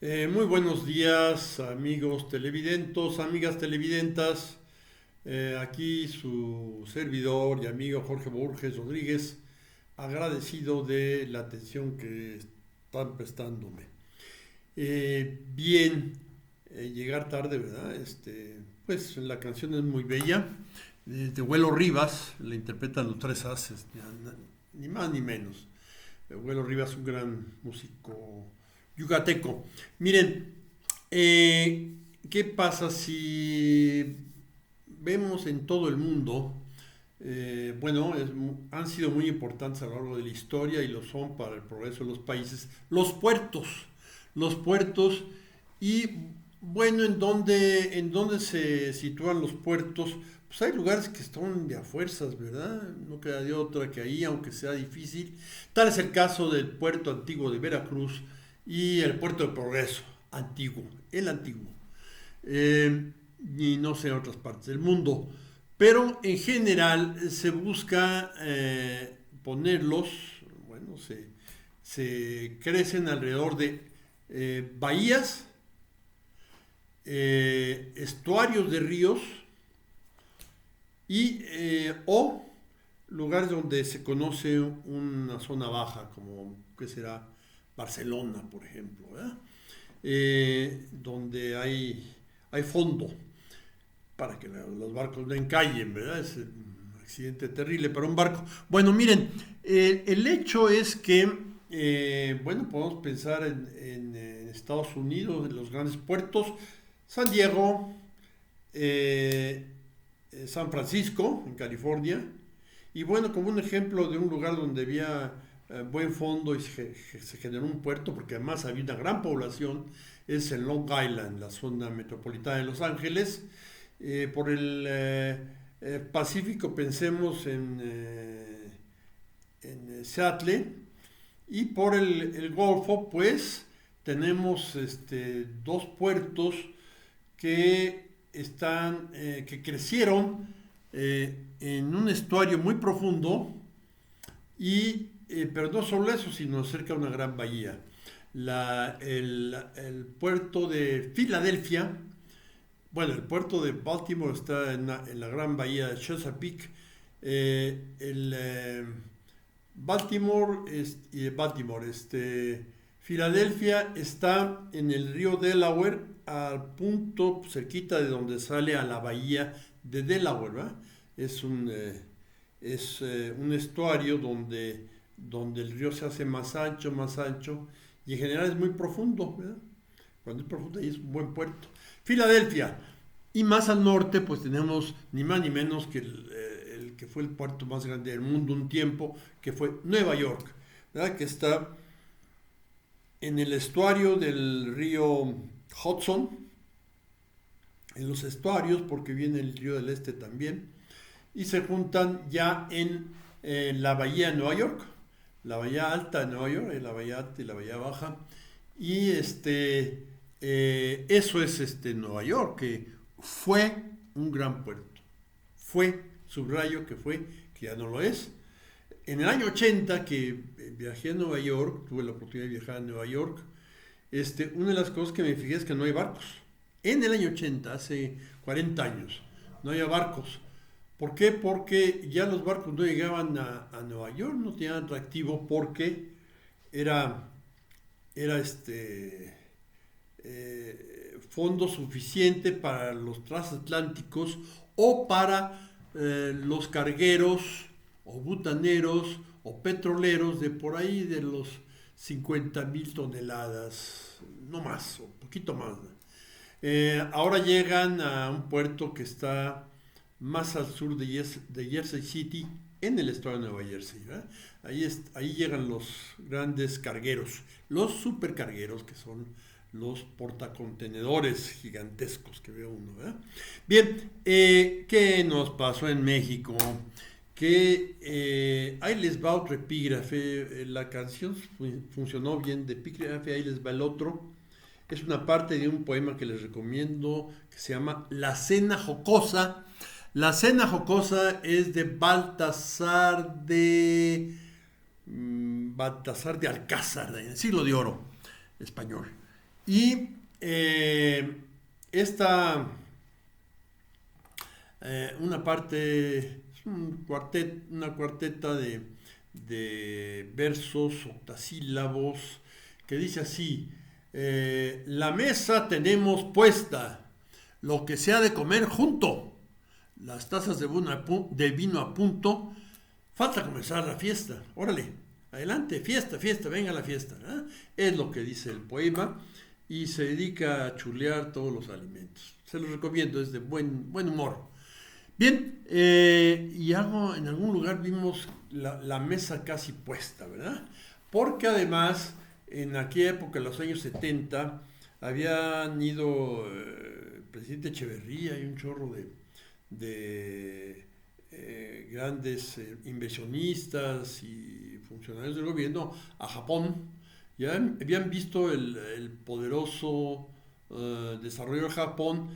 Muy buenos días, amigos televidentos, amigas televidentas. Aquí su servidor y amigo Jorge Borges Rodríguez, agradecido de la atención que están prestándome. Bien, llegar tarde, ¿verdad? Pues la canción es muy bella. De Huelo Rivas, la interpretan los Tres Haces, ni más ni menos. Huelo Rivas, un gran músico yucateco. Miren, ¿qué pasa si vemos en todo el mundo? Bueno, han sido muy importantes a lo largo de la historia y lo son para el progreso de los países. Los puertos y bueno, ¿en dónde se sitúan los puertos? Pues hay lugares que están de a fuerzas, ¿verdad? No queda de otra que ahí, aunque sea difícil. Tal es el caso del puerto antiguo de Veracruz y el puerto de Progreso, antiguo, el antiguo. Y no sé en otras partes del mundo. Pero en general se busca ponerlos, bueno, se crecen alrededor de bahías, estuarios de ríos o lugares donde se conoce una zona baja, como que será Barcelona, por ejemplo, ¿verdad? Donde hay fondo para que los barcos no encallen, ¿verdad? Es un accidente terrible para un barco. Bueno, miren, el hecho es que, bueno, podemos pensar en Estados Unidos, en los grandes puertos, San Diego, eh, San Francisco, en California, y bueno, como un ejemplo de un lugar donde había buen fondo y se generó un puerto, porque además había una gran población, es en Long Island, la zona metropolitana de Los Ángeles. Por el Pacífico pensemos en Seattle, y por el Golfo pues tenemos dos puertos que crecieron en un estuario muy profundo pero no solo eso, sino cerca de una gran bahía. El puerto de Filadelfia, bueno, el puerto de Baltimore está en la gran bahía de Chesapeake. El Baltimore, Filadelfia está en el río Delaware, al punto cerquita de donde sale a la bahía de Delaware, ¿verdad? Es un estuario donde el río se hace más ancho, y en general es muy profundo, ¿verdad? Cuando es profundo ahí es un buen puerto. Filadelfia. Y más al norte, pues tenemos ni más ni menos que el que fue el puerto más grande del mundo un tiempo, que fue Nueva York, ¿verdad? Que está en el estuario del río Hudson, en los estuarios, porque viene el río del Este también, y se juntan ya en la bahía de Nueva York, la bahía alta de Nueva York, la bahía alta y la bahía baja, y eso es Nueva York, que fue un gran puerto. Fue, subrayo que fue, que ya no lo es. En el año 80 que viajé a Nueva York, tuve la oportunidad de viajar a Nueva York, una de las cosas que me fijé es que no hay barcos. En el año 80, hace 40 años, no había barcos. ¿Por qué? Porque ya los barcos no llegaban a Nueva York, no tenían atractivo porque era, era fondo suficiente para los transatlánticos o para los cargueros o butaneros o petroleros de por ahí de los 50,000 toneladas, no más, o un poquito más. Ahora llegan a un puerto que está más al sur de Jersey City, en el estado de Nueva Jersey, ¿verdad? Ahí llegan los grandes cargueros, los supercargueros, que son los portacontenedores gigantescos que ve uno, ¿verdad? Bien, ¿qué nos pasó en México? Que ahí les va otro epígrafe. La canción funcionó bien de epígrafe, ahí les va el otro. Es una parte de un poema que les recomiendo, que se llama La Cena Jocosa. La Cena Jocosa es de Baltasar de Alcázar, en el siglo de oro español. Y esta, una parte, una cuarteta de versos octasílabos que dice así, la mesa tenemos puesta, lo que se ha de comer junto, las tazas de vino a punto, falta comenzar la fiesta, órale, adelante, fiesta, fiesta, venga la fiesta, ¿eh? Es lo que dice el poema y se dedica a chulear todos los alimentos. Se los recomiendo, es de buen humor. Bien, y algo, en algún lugar vimos la mesa casi puesta, ¿verdad? Porque además, en aquella época, en los años 70, habían ido el presidente Echeverría y un chorro de grandes inversionistas y funcionarios del gobierno a Japón. Ya habían visto el poderoso desarrollo de Japón,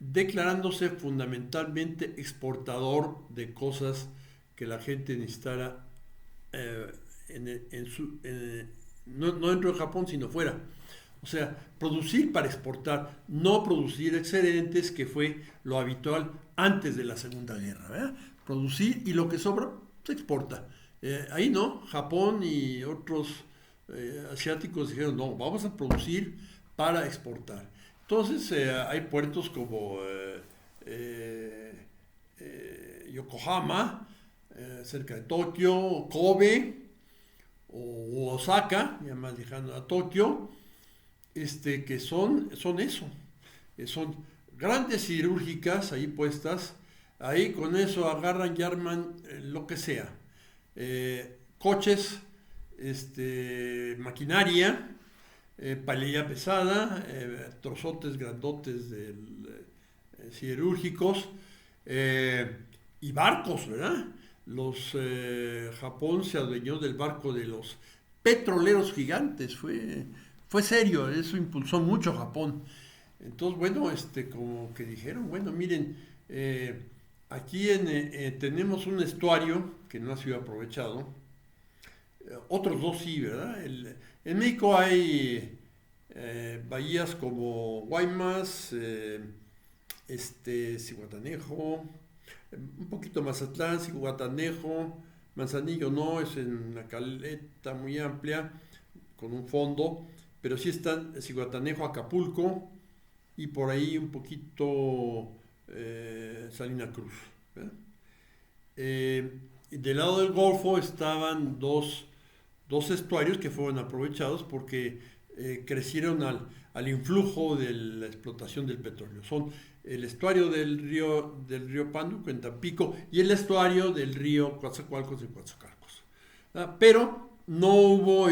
declarándose fundamentalmente exportador de cosas que la gente necesitara no dentro de Japón, sino fuera. O sea, producir para exportar, no producir excedentes, que fue lo habitual antes de la Segunda Guerra, ¿verdad? Producir y lo que sobra se exporta. Ahí no, Japón y otros asiáticos dijeron, no, vamos a producir para exportar. Entonces hay puertos como Yokohama, cerca de Tokio, Kobe o Osaka, ya más lejano a Tokio, que son eso, son grandes cirúrgicas ahí puestas, ahí con eso agarran y arman lo que sea, coches, maquinaria, palería pesada, trozotes grandotes siderúrgicos y barcos, ¿verdad? Japón se adueñó del barco de los petroleros gigantes, fue serio, eso impulsó mucho a Japón. Entonces, bueno, como que dijeron, bueno, miren, aquí tenemos un estuario que no ha sido aprovechado, otros dos sí, ¿verdad? En México hay bahías como Guaymas, Zihuatanejo, un poquito Mazatlán, Zihuatanejo, Manzanillo no, es en una caleta muy amplia, con un fondo, pero sí están Zihuatanejo, Acapulco y por ahí un poquito Salina Cruz, ¿verdad? Del lado del Golfo estaban dos estuarios que fueron aprovechados porque crecieron al influjo de la explotación del petróleo. Son el estuario del río Pánuco en Tampico y el estuario del río Coatzacoalcos en Coatzacoalcos. Pero no hubo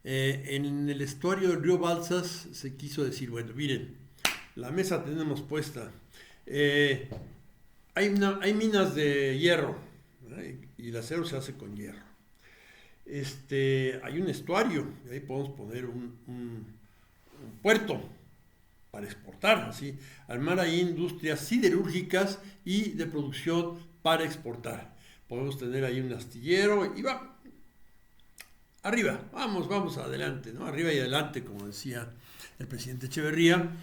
en el estuario del río Balsas se quiso decir, bueno, miren, la mesa tenemos puesta. Hay minas de hierro, ¿verdad? Y el acero se hace con hierro. Hay un estuario, y ahí podemos poner un puerto para exportar, así, armar ahí industrias siderúrgicas y de producción para exportar. Podemos tener ahí un astillero y va, arriba, vamos adelante, ¿no? Arriba y adelante, como decía el presidente Echeverría.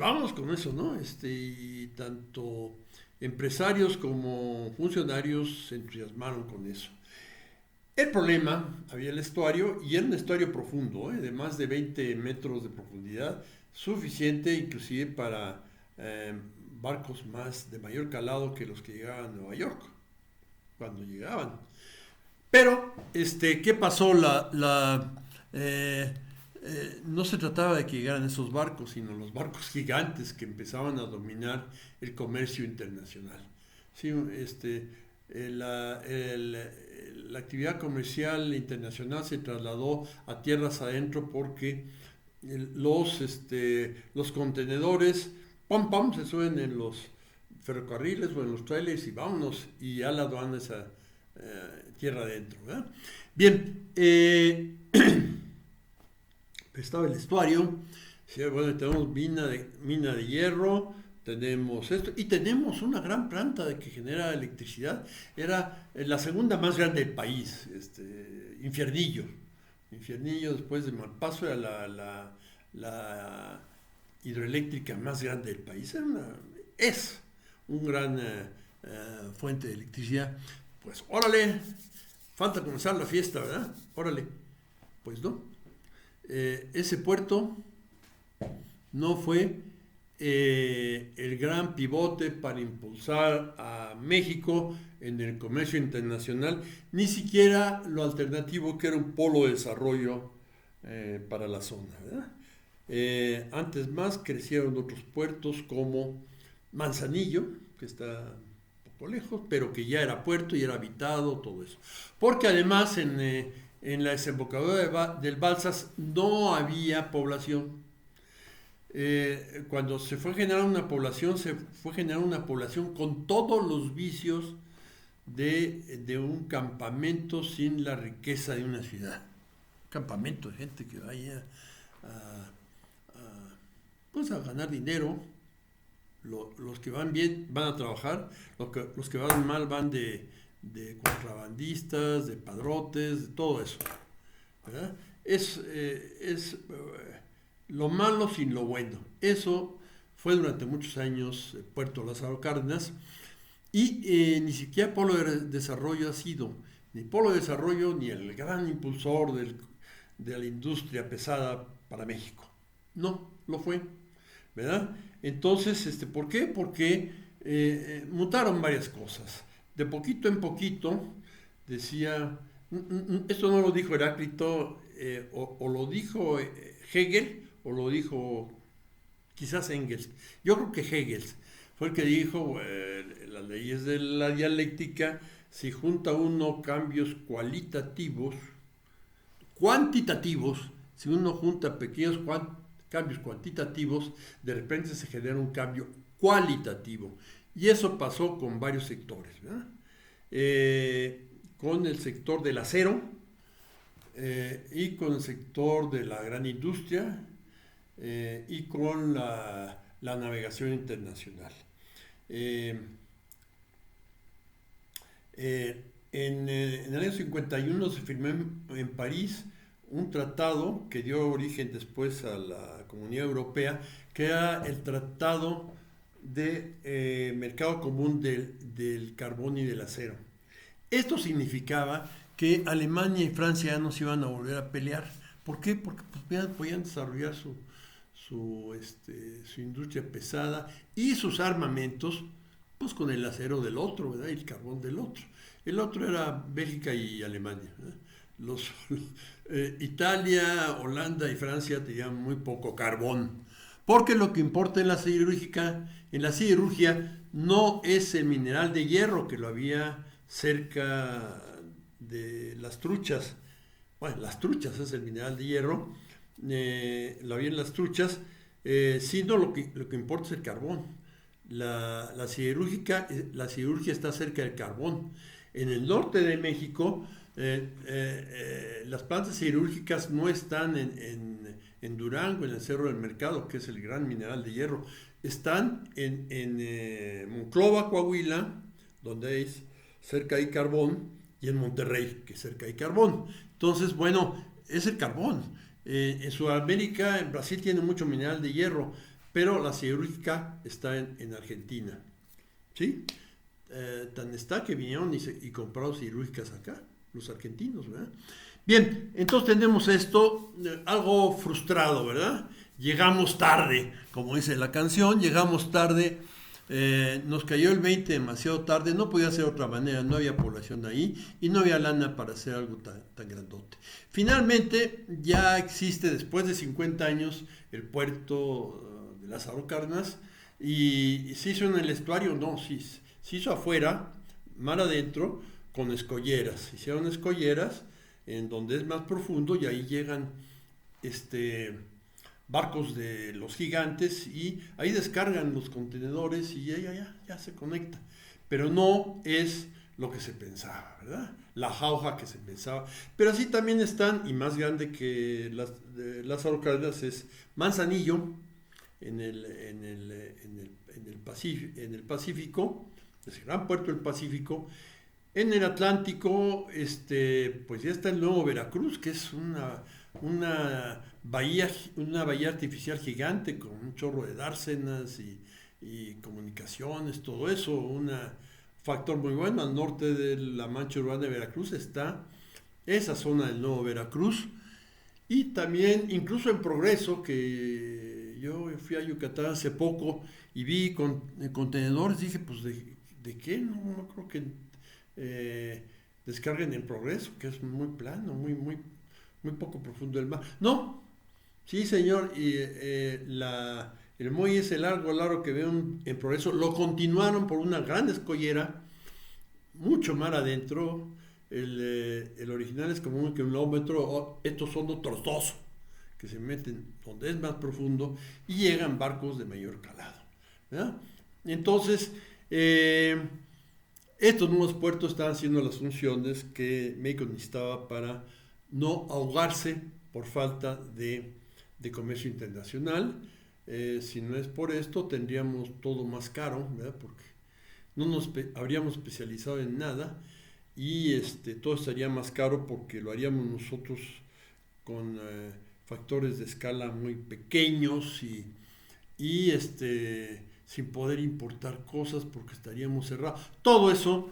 Vamos con eso, ¿no? Y tanto empresarios como funcionarios se entusiasmaron con eso. El problema, había el estuario, y era un estuario profundo, de más de 20 metros de profundidad, suficiente inclusive para barcos de mayor calado que los que llegaban a Nueva York, cuando llegaban. Pero, ¿qué pasó? No se trataba de que llegaran esos barcos, sino los barcos gigantes que empezaban a dominar el comercio internacional. Sí, la actividad comercial internacional se trasladó a tierras adentro porque los contenedores, pam, se suben en los ferrocarriles o en los trailers y vámonos, y ya la aduana es a tierra adentro, ¿verdad? Bien, estaba el estuario, ¿sí? Bueno, tenemos mina de hierro, tenemos esto, y tenemos una gran planta que genera electricidad. Era la segunda más grande del país, Infiernillo, Infiernillo, después de Malpaso, era la hidroeléctrica más grande del país. Es un gran fuente de electricidad. Pues órale, falta comenzar la fiesta, ¿verdad? Órale, pues no. Ese puerto no fue el gran pivote para impulsar a México en el comercio internacional, ni siquiera lo alternativo que era un polo de desarrollo para la zona, ¿verdad? Antes más crecieron otros puertos como Manzanillo, que está un poco lejos, pero que ya era puerto y era habitado, todo eso. Porque además en la desembocadura del Balsas no había población. Cuando se fue generando una población, se fue generando una población con todos los vicios de un campamento sin la riqueza de una ciudad. Un campamento de gente que vaya pues a ganar dinero. Los que van bien van a trabajar, los que van mal van de contrabandistas, de padrotes, de todo eso, ¿verdad? Es lo malo sin lo bueno. Eso fue durante muchos años Puerto Lázaro Cárdenas y ni siquiera polo de desarrollo ha sido, ni polo de desarrollo ni el gran impulsor de la industria pesada para México. No, lo fue, ¿verdad? Entonces, ¿por qué? Porque mutaron varias cosas. De poquito en poquito, decía, esto no lo dijo Heráclito, o lo dijo Hegel, o lo dijo quizás Engels. Yo creo que Hegel fue el que dijo, las leyes de la dialéctica, si junta uno cambios cuantitativos, si uno junta pequeños cambios cuantitativos, de repente se genera un cambio cualitativo. Y eso pasó con varios sectores, ¿verdad? Con el sector del acero y con el sector de la gran industria y con la navegación internacional. En el año 51 se firmó en París un tratado que dio origen después a la Comunidad Europea, que era el Tratado de Mercado Común del Carbón y del Acero. Esto significaba que Alemania y Francia ya no se iban a volver a pelear. ¿Por qué? Porque pues, podían desarrollar su industria pesada y sus armamentos pues con el acero del otro, ¿verdad? Y el carbón del otro. El otro era Bélgica y Alemania, ¿verdad? Italia, Holanda y Francia tenían muy poco carbón, porque lo que importa en la siderúrgica, no es el mineral de hierro que lo había cerca de las truchas. Bueno, las truchas es el mineral de hierro, lo había en las truchas, sino lo que importa es el carbón. La siderurgia está cerca del carbón. En el norte de México, las plantas siderúrgicas no están en Durango, en el Cerro del Mercado, que es el gran mineral de hierro. Están en Monclova, Coahuila, donde cerca hay carbón, y en Monterrey, que cerca hay carbón. Entonces, bueno, es el carbón. En Sudamérica, en Brasil tiene mucho mineral de hierro, pero la siderúrgica está en Argentina. ¿Sí? Tan está que vinieron y compraron siderúrgicas acá, los argentinos, ¿verdad? Bien, entonces tenemos esto, algo frustrado, ¿verdad? Llegamos tarde, como dice la canción, llegamos tarde, nos cayó el 20 demasiado tarde, no podía ser de otra manera, no había población ahí y no había lana para hacer algo tan grandote. Finalmente, ya existe después de 50 años el puerto de Lázaro Cárdenas y se hizo en el estuario, no, sí, se hizo afuera, mar adentro, con escolleras. Hicieron escolleras en donde es más profundo y ahí llegan barcos de los gigantes y ahí descargan los contenedores y ya se conecta. Pero no es lo que se pensaba, ¿verdad? La jauja que se pensaba. Pero así también están, y más grande que Lázaro Cárdenas, es Manzanillo, en el Pacífico, es el gran puerto del Pacífico, En el Atlántico, pues ya está el nuevo Veracruz, que es una bahía artificial gigante con un chorro de dársenas y comunicaciones, todo eso, un factor muy bueno. Al norte de la mancha urbana de Veracruz está esa zona del nuevo Veracruz. Y también, incluso en Progreso, que yo fui a Yucatán hace poco y vi contenedores, dije, pues, ¿de qué? No creo que eh, descarguen en Progreso, que es muy plano, muy poco profundo el mar. No, sí, señor, y el muelle ese largo que veo en Progreso, lo continuaron por una gran escollera, mucho mar adentro. El original es como un kilómetro, estos son otros dos que se meten donde es más profundo y llegan barcos de mayor calado, ¿verdad? Entonces, estos nuevos puertos estaban haciendo las funciones que México necesitaba para no ahogarse por falta de comercio internacional. Si no es por esto, tendríamos todo más caro, ¿verdad? Porque no nos habríamos especializado en nada y todo estaría más caro porque lo haríamos nosotros con factores de escala muy pequeños y sin poder importar cosas porque estaríamos cerrados. Todo eso,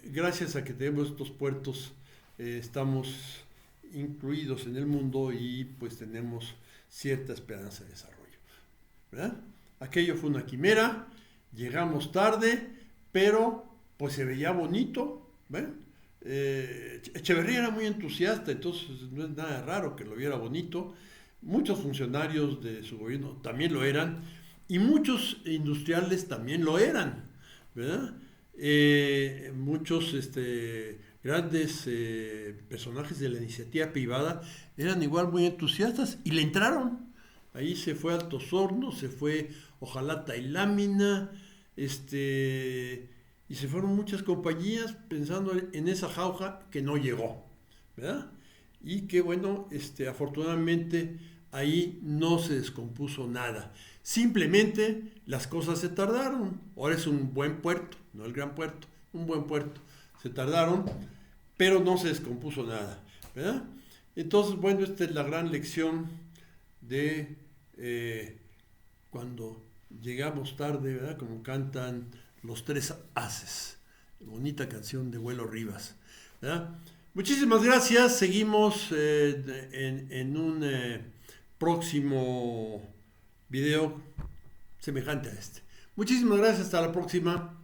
gracias a que tenemos estos puertos, estamos incluidos en el mundo y pues tenemos cierta esperanza de desarrollo, ¿verdad? Aquello fue una quimera, llegamos tarde, pero pues se veía bonito, ¿ven? Echeverría era muy entusiasta, entonces no es nada raro que lo viera bonito. Muchos funcionarios de su gobierno también lo eran y muchos industriales también lo eran, ¿verdad? Muchos grandes personajes de la iniciativa privada eran igual muy entusiastas y le entraron. Ahí se fue Altos Hornos, se fue Ojalata y Lámina, y se fueron muchas compañías pensando en esa jauja que no llegó, ¿verdad? Y que bueno, afortunadamente ahí no se descompuso nada. Simplemente las cosas se tardaron. Ahora es un buen puerto, no el gran puerto, un buen puerto. Se tardaron, pero no se descompuso nada, ¿verdad? Entonces, bueno, esta es la gran lección de cuando llegamos tarde, ¿verdad? Como cantan los tres haces. Bonita canción de Vuelo Rivas, ¿verdad? Muchísimas gracias. Seguimos en un próximo video semejante a este. Muchísimas gracias. Hasta la próxima.